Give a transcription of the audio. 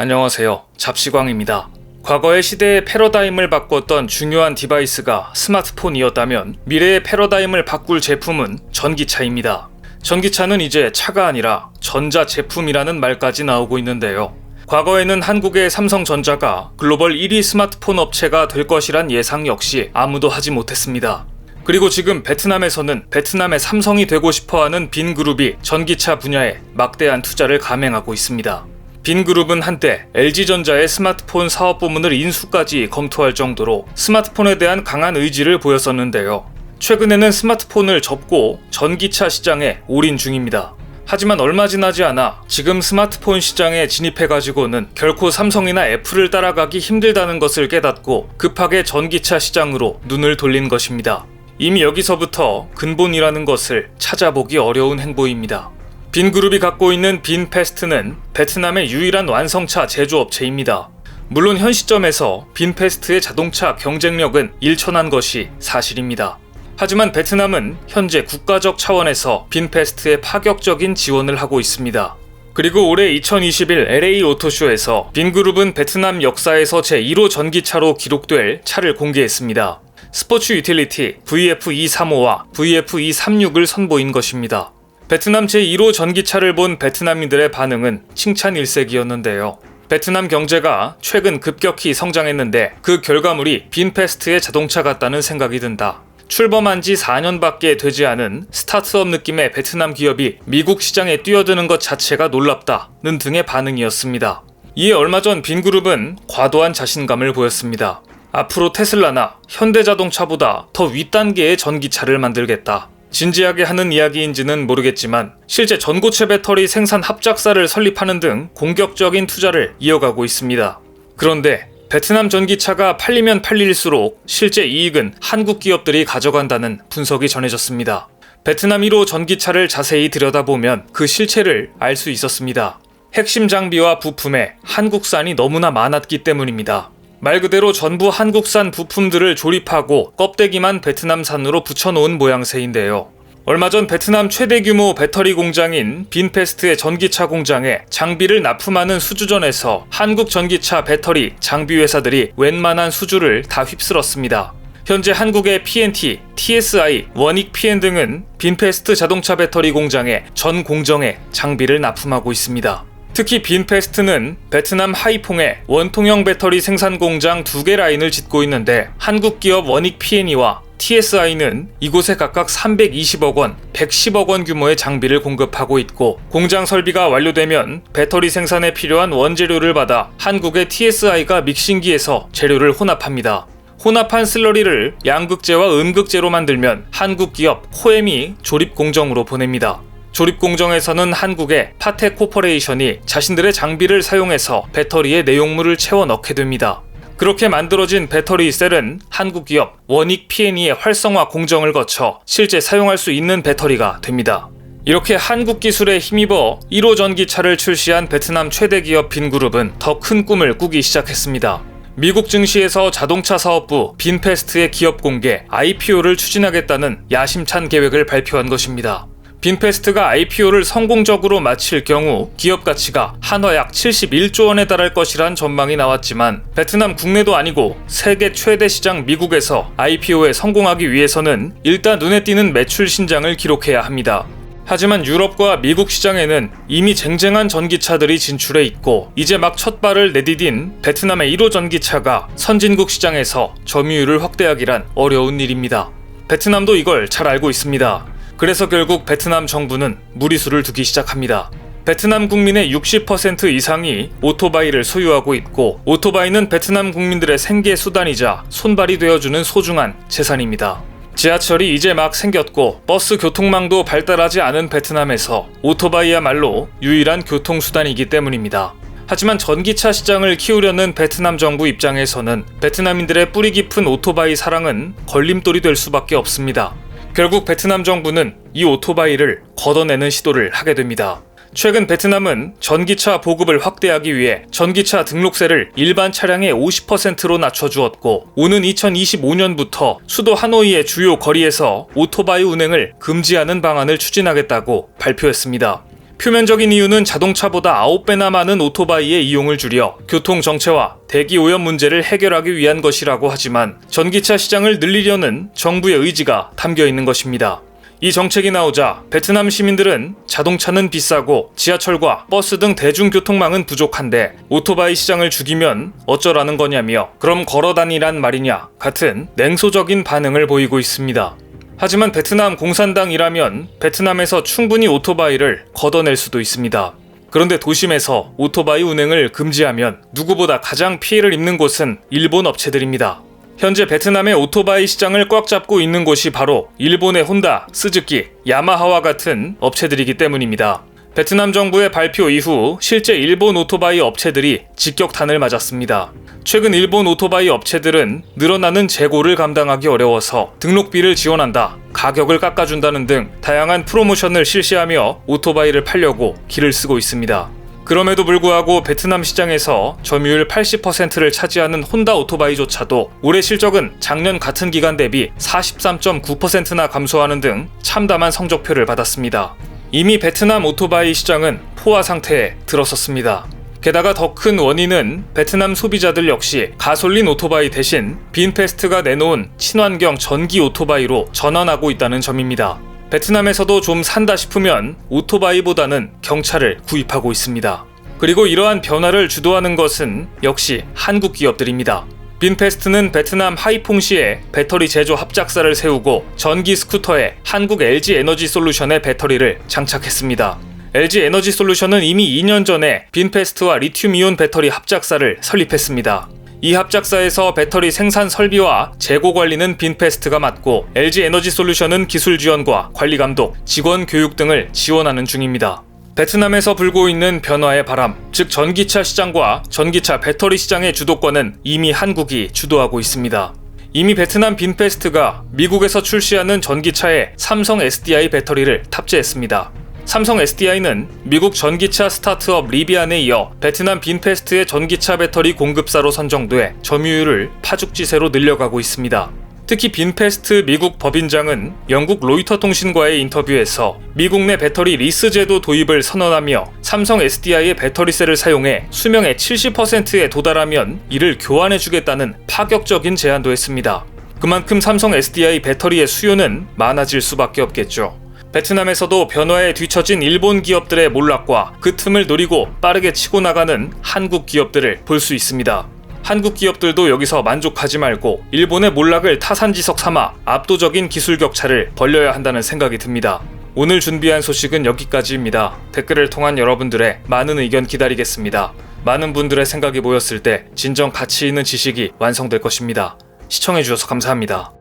안녕하세요. 잡시광입니다. 과거의 시대의 패러다임을 바꿨던 중요한 디바이스가 스마트폰이었다면 미래의 패러다임을 바꿀 제품은 전기차입니다. 전기차는 이제 차가 아니라 전자제품이라는 말까지 나오고 있는데요. 과거에는 한국의 삼성전자가 글로벌 1위 스마트폰 업체가 될 것이란 예상 역시 아무도 하지 못했습니다. 그리고 지금 베트남에서는 베트남의 삼성이 되고 싶어하는 빈그룹이 전기차 분야에 막대한 투자를 감행하고 있습니다. 빈그룹은 한때 LG전자의 스마트폰 사업부문을 인수까지 검토할 정도로 스마트폰에 대한 강한 의지를 보였었는데요. 최근에는 스마트폰을 접고 전기차 시장에 올인 중입니다. 하지만 얼마 지나지 않아 지금 스마트폰 시장에 진입해가지고는 결코 삼성이나 애플을 따라가기 힘들다는 것을 깨닫고 급하게 전기차 시장으로 눈을 돌린 것입니다. 이미 여기서부터 근본이라는 것을 찾아보기 어려운 행보입니다. 빈그룹이 갖고 있는 빈페스트는 베트남의 유일한 완성차 제조업체입니다. 물론 현 시점에서 빈페스트의 자동차 경쟁력은 일천한 것이 사실입니다. 하지만 베트남은 현재 국가적 차원에서 빈페스트에 파격적인 지원을 하고 있습니다. 그리고 올해 2021 LA 오토쇼에서 빈그룹은 베트남 역사에서 제1호 전기차로 기록될 차를 공개했습니다. 스포츠 유틸리티 VF235와 VF236을 선보인 것입니다. 베트남 제1호 전기차를 본 베트남인들의 반응은 칭찬 일색이었는데요. 베트남 경제가 최근 급격히 성장했는데 그 결과물이 빈페스트의 자동차 같다는 생각이 든다. 출범한 지 4년밖에 되지 않은 스타트업 느낌의 베트남 기업이 미국 시장에 뛰어드는 것 자체가 놀랍다는 등의 반응이었습니다. 이에 얼마 전 빈그룹은 과도한 자신감을 보였습니다. 앞으로 테슬라나 현대자동차보다 더 윗단계의 전기차를 만들겠다. 진지하게 하는 이야기인지는 모르겠지만 실제 전고체 배터리 생산 합작사를 설립하는 등 공격적인 투자를 이어가고 있습니다. 그런데 베트남 전기차가 팔리면 팔릴수록 실제 이익은 한국 기업들이 가져간다는 분석이 전해졌습니다. 베트남 1호 전기차를 자세히 들여다보면 그 실체를 알 수 있었습니다. 핵심 장비와 부품에 한국산이 너무나 많았기 때문입니다. 말 그대로 전부 한국산 부품들을 조립하고 껍데기만 베트남산으로 붙여놓은 모양새인데요. 얼마 전 베트남 최대 규모 배터리 공장인 빈페스트의 전기차 공장에 장비를 납품하는 수주전에서 한국 전기차 배터리 장비 회사들이 웬만한 수주를 다 휩쓸었습니다. 현재 한국의 P&T, TSI, 원익 PN 등은 빈페스트 자동차 배터리 공장에 전 공정에 장비를 납품하고 있습니다. 특히 빈페스트는 베트남 하이퐁에 원통형 배터리 생산 공장 2개 라인을 짓고 있는데 한국 기업 원익 P&E와 TSI는 이곳에 각각 320억 원, 110억 원 규모의 장비를 공급하고 있고 공장 설비가 완료되면 배터리 생산에 필요한 원재료를 받아 한국의 TSI가 믹싱기에서 재료를 혼합합니다. 혼합한 슬러리를 양극재와 음극재로 만들면 한국 기업 코엠이 조립 공정으로 보냅니다. 조립 공정에서는 한국의 파텍 코퍼레이션이 자신들의 장비를 사용해서 배터리에 내용물을 채워 넣게 됩니다. 그렇게 만들어진 배터리 셀은 한국 기업 원익 P&E의 활성화 공정을 거쳐 실제 사용할 수 있는 배터리가 됩니다. 이렇게 한국 기술에 힘입어 1호 전기차를 출시한 베트남 최대 기업 빈그룹은 더 큰 꿈을 꾸기 시작했습니다. 미국 증시에서 자동차 사업부 빈페스트의 기업 공개 IPO를 추진하겠다는 야심찬 계획을 발표한 것입니다. 빈페스트가 IPO를 성공적으로 마칠 경우 기업 가치가 한화 약 71조 원에 달할 것이란 전망이 나왔지만 베트남 국내도 아니고 세계 최대 시장 미국에서 IPO에 성공하기 위해서는 일단 눈에 띄는 매출 신장을 기록해야 합니다. 하지만 유럽과 미국 시장에는 이미 쟁쟁한 전기차들이 진출해 있고 이제 막 첫 발을 내디딘 베트남의 1호 전기차가 선진국 시장에서 점유율을 확대하기란 어려운 일입니다. 베트남도 이걸 잘 알고 있습니다. 그래서 결국 베트남 정부는 무리수를 두기 시작합니다. 베트남 국민의 60% 이상이 오토바이를 소유하고 있고 오토바이는 베트남 국민들의 생계 수단이자 손발이 되어주는 소중한 재산입니다. 지하철이 이제 막 생겼고 버스 교통망도 발달하지 않은 베트남에서 오토바이야말로 유일한 교통수단이기 때문입니다. 하지만 전기차 시장을 키우려는 베트남 정부 입장에서는 베트남인들의 뿌리 깊은 오토바이 사랑은 걸림돌이 될 수밖에 없습니다. 결국 베트남 정부는 이 오토바이를 걷어내는 시도를 하게 됩니다. 최근 베트남은 전기차 보급을 확대하기 위해 전기차 등록세를 일반 차량의 50%로 낮춰주었고 오는 2025년부터 수도 하노이의 주요 거리에서 오토바이 운행을 금지하는 방안을 추진하겠다고 발표했습니다. 표면적인 이유는 자동차보다 9배나 많은 오토바이의 이용을 줄여 교통 정체와 대기 오염 문제를 해결하기 위한 것이라고 하지만 전기차 시장을 늘리려는 정부의 의지가 담겨 있는 것입니다. 이 정책이 나오자 베트남 시민들은 자동차는 비싸고 지하철과 버스 등 대중교통망은 부족한데 오토바이 시장을 죽이면 어쩌라는 거냐며 그럼 걸어다니란 말이냐 같은 냉소적인 반응을 보이고 있습니다. 하지만 베트남 공산당이라면 베트남에서 충분히 오토바이를 걷어낼 수도 있습니다. 그런데 도심에서 오토바이 운행을 금지하면 누구보다 가장 피해를 입는 곳은 일본 업체들입니다. 현재 베트남의 오토바이 시장을 꽉 잡고 있는 곳이 바로 일본의 혼다, 스즈키, 야마하와 같은 업체들이기 때문입니다. 베트남 정부의 발표 이후 실제 일본 오토바이 업체들이 직격탄을 맞았습니다. 최근 일본 오토바이 업체들은 늘어나는 재고를 감당하기 어려워서 등록비를 지원한다, 가격을 깎아준다는 등 다양한 프로모션을 실시하며 오토바이를 팔려고 길을 쓰고 있습니다. 그럼에도 불구하고 베트남 시장에서 점유율 80%를 차지하는 혼다 오토바이조차도 올해 실적은 작년 같은 기간 대비 43.9%나 감소하는 등 참담한 성적표를 받았습니다. 이미 베트남 오토바이 시장은 포화 상태에 들어섰습니다. 게다가 더 큰 원인은 베트남 소비자들 역시 가솔린 오토바이 대신 빈페스트가 내놓은 친환경 전기 오토바이로 전환하고 있다는 점입니다. 베트남에서도 좀 산다 싶으면 오토바이보다는 경차를 구입하고 있습니다. 그리고 이러한 변화를 주도하는 것은 역시 한국 기업들입니다. 빈페스트는 베트남 하이퐁시에 배터리 제조 합작사를 세우고 전기 스쿠터에 한국 LG 에너지 솔루션의 배터리를 장착했습니다. LG 에너지 솔루션은 이미 2년 전에 빈페스트와 리튬이온 배터리 합작사를 설립했습니다. 이 합작사에서 배터리 생산 설비와 재고 관리는 빈페스트가 맡고 LG 에너지 솔루션은 기술 지원과 관리 감독, 직원 교육 등을 지원하는 중입니다. 베트남에서 불고 있는 변화의 바람, 즉 전기차 시장과 전기차 배터리 시장의 주도권은 이미 한국이 주도하고 있습니다. 이미 베트남 빈페스트가 미국에서 출시하는 전기차에 삼성 SDI 배터리를 탑재했습니다. 삼성 SDI는 미국 전기차 스타트업 리비안에 이어 베트남 빈페스트의 전기차 배터리 공급사로 선정돼 점유율을 파죽지세로 늘려가고 있습니다. 특히 빈페스트 미국 법인장은 영국 로이터 통신과의 인터뷰에서 미국 내 배터리 리스 제도 도입을 선언하며 삼성 SDI의 배터리셀을 사용해 수명의 70%에 도달하면 이를 교환해주겠다는 파격적인 제안도 했습니다. 그만큼 삼성 SDI 배터리의 수요는 많아질 수밖에 없겠죠. 베트남에서도 변화에 뒤처진 일본 기업들의 몰락과 그 틈을 노리고 빠르게 치고 나가는 한국 기업들을 볼 수 있습니다. 한국 기업들도 여기서 만족하지 말고 일본의 몰락을 타산지석 삼아 압도적인 기술 격차를 벌려야 한다는 생각이 듭니다. 오늘 준비한 소식은 여기까지입니다. 댓글을 통한 여러분들의 많은 의견 기다리겠습니다. 많은 분들의 생각이 모였을 때 진정 가치 있는 지식이 완성될 것입니다. 시청해주셔서 감사합니다.